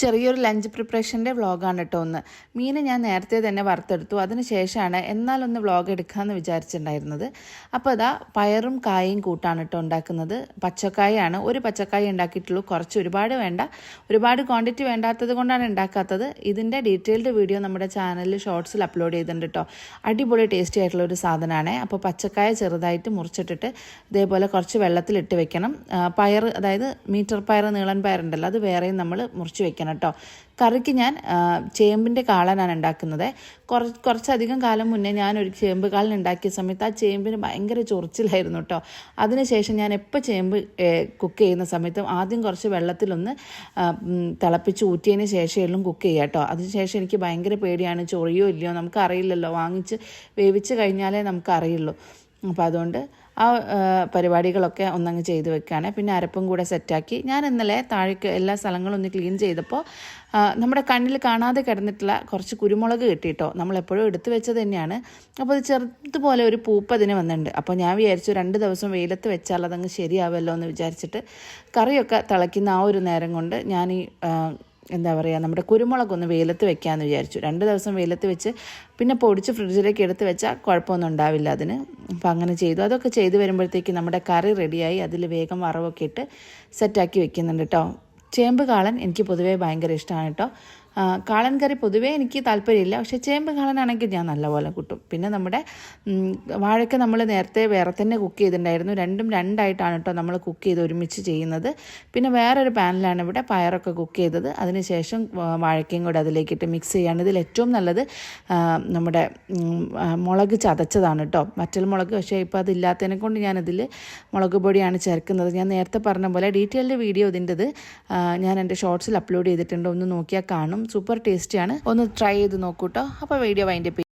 ചെറിയൊരു ലഞ്ച് പ്രിപ്പറേഷൻ്റെ വ്ളോഗാണ് കേട്ടോ ഒന്ന്. മീൻ ഞാൻ നേരത്തെ തന്നെ വറുത്തെടുത്തു. അതിന് ശേഷമാണ് എന്നാലൊന്ന് വ്ളോഗ് എടുക്കാമെന്ന് വിചാരിച്ചിട്ടുണ്ടായിരുന്നത്. അപ്പോൾ അതാ പയറും കായയും കൂട്ടാണ് കേട്ടോ ഉണ്ടാക്കുന്നത്. പച്ചക്കായാണ്, ഒരു പച്ചക്കായ ഉണ്ടാക്കിയിട്ടുള്ളൂ. കുറച്ച് ഒരുപാട് വേണ്ട, ഒരുപാട് ക്വാണ്ടിറ്റി വേണ്ടാത്തത് കൊണ്ടാണ് ഉണ്ടാക്കാത്തത്. ഇതിൻ്റെ ഡീറ്റെയിൽഡ് വീഡിയോ നമ്മുടെ ചാനലിൽ ഷോർട്സിൽ അപ്ലോഡ് ചെയ്തിട്ടുണ്ട് കേട്ടോ. അടിപൊളി ടേസ്റ്റി ആയിട്ടുള്ള ഒരു സാധനമാണ്. അപ്പോൾ പച്ചക്കായ ചെറുതായിട്ട് മുറിച്ചിട്ടിട്ട് ഇതേപോലെ കുറച്ച് വെള്ളത്തിലിട്ട് വെക്കണം. പയർ, അതായത് മീറ്റർ പയർ, നീളൻ പയറുണ്ടല്ലോ, അത് വേറെയും നമ്മൾ മുറിച്ച് വെക്കണം കേട്ടോ. കറിക്ക് ഞാൻ ചേമ്പിൻ്റെ കാളനാണ് ഉണ്ടാക്കുന്നത്. കുറച്ചധികം കാലം മുന്നേ ഞാനൊരു ചേമ്പ് കാളൻ ഉണ്ടാക്കിയ സമയത്ത് ആ ചേമ്പിന് ഭയങ്കര ചൊറിച്ചിലായിരുന്നു കേട്ടോ. അതിനുശേഷം ഞാൻ എപ്പോൾ ചേമ്പ് കുക്ക് ചെയ്യുന്ന സമയത്തും ആദ്യം കുറച്ച് വെള്ളത്തിലൊന്ന് തിളപ്പിച്ച് ഊറ്റിയതിന് ശേഷം എല്ലാം കുക്ക് ചെയ്യുക കേട്ടോ. അതിനുശേഷം എനിക്ക് ഭയങ്കര പേടിയാണ്, ചൊറിയോ ഇല്ലയോ നമുക്കറിയില്ലല്ലോ, വാങ്ങിച്ച് വേവിച്ച് കഴിഞ്ഞാലേ നമുക്കറിയുള്ളൂ. അപ്പോൾ അതുകൊണ്ട് ആ പരിപാടികളൊക്കെ ഒന്നങ്ങ് ചെയ്ത് വെക്കുകയാണ്. പിന്നെ അരപ്പും കൂടെ സെറ്റാക്കി ഞാൻ ഇന്നലെ താഴേക്ക് എല്ലാ സ്ഥലങ്ങളും ഒന്ന് ക്ലീൻ ചെയ്തപ്പോൾ നമ്മുടെ കണ്ണിൽ കാണാതെ കിടന്നിട്ടുള്ള കുറച്ച് കുരുമുളക് കിട്ടിയിട്ടോ. നമ്മളെപ്പോഴും എടുത്തു വെച്ചത് തന്നെയാണ്. അപ്പോൾ അത് ചെറുതുപോലെ ഒരു പൂപ്പ് അതിന് വന്നിട്ടുണ്ട്. അപ്പോൾ ഞാൻ വിചാരിച്ചു 2 ദിവസം വെയിലത്ത് വെച്ചാൽ അതങ്ങ് ശരിയാവുമല്ലോ എന്ന് വിചാരിച്ചിട്ട് കറിയൊക്കെ തിളയ്ക്കുന്ന ആ ഒരു നേരം കൊണ്ട് ഞാൻ ഈ എന്താ പറയുക, നമ്മുടെ കുരുമുളകൊന്ന് വെയിലത്ത് വെക്കാമെന്ന് വിചാരിച്ചു. 2 ദിവസം വെയിലത്ത് വെച്ച് പിന്നെ പൊടിച്ച് ഫ്രിഡ്ജിലേക്ക് എടുത്ത് വെച്ചാൽ കുഴപ്പമൊന്നും ഉണ്ടാവില്ല അതിന്. അപ്പോൾ അങ്ങനെ ചെയ്തു. അതൊക്കെ ചെയ്ത് വരുമ്പോഴത്തേക്ക് നമ്മുടെ കറി റെഡിയായി. അതിൽ വേഗം വറവൊക്കെ ഇട്ട് സെറ്റാക്കി വെക്കുന്നുണ്ട് കേട്ടോ. ചേമ്പ് കാളൻ എനിക്ക് പൊതുവേ ഭയങ്കര ഇഷ്ടമാണ് കേട്ടോ. കാളൻ കറി പൊതുവേ എനിക്ക് താല്പര്യമില്ല, പക്ഷേ ചേമ്പ് കാളനാണെങ്കിൽ ഞാൻ നല്ലപോലെ കൂട്ടും. പിന്നെ നമ്മുടെ വാഴയ്ക്ക നമ്മൾ നേരത്തെ വേറെ തന്നെ കുക്ക് ചെയ്തിട്ടുണ്ടായിരുന്നു. രണ്ടും രണ്ടായിട്ടാണ് കേട്ടോ നമ്മൾ കുക്ക് ചെയ്ത് ഒരുമിച്ച് ചെയ്യുന്നത്. പിന്നെ വേറൊരു പാനിലാണ് ഇവിടെ പയറൊക്കെ കുക്ക് ചെയ്തത്. അതിനുശേഷം വാഴയ്ക്കയും കൂടെ അതിലേക്കിട്ട് മിക്സ് ചെയ്യാണ്. ഇതിൽ ഏറ്റവും നല്ലത് നമ്മുടെ മുളക് ചതച്ചതാണ് കേട്ടോ, വറ്റൽ മുളക്. പക്ഷേ ഇപ്പോൾ അതില്ലാത്തതിനെ കൊണ്ട് ഞാനതിൽ മുളക് പൊടിയാണ് ചേർക്കുന്നത്. ഞാൻ നേരത്തെ പറഞ്ഞ പോലെ ഡീറ്റെയിൽഡ് വീഡിയോ ഇതിൻ്റെത് ഞാൻ എൻ്റെ ഷോർട്സിൽ അപ്ലോഡ് ചെയ്തിട്ടുണ്ട്. ഒന്ന് നോക്കിയാൽ കാണും. സൂപ്പർ ടേസ്റ്റിയാണ്, ഒന്ന് ട്രൈ ചെയ്ത് നോക്കൂ കേട്ടോ. അപ്പോൾ വീഡിയോ വൈൻഡപ്പ്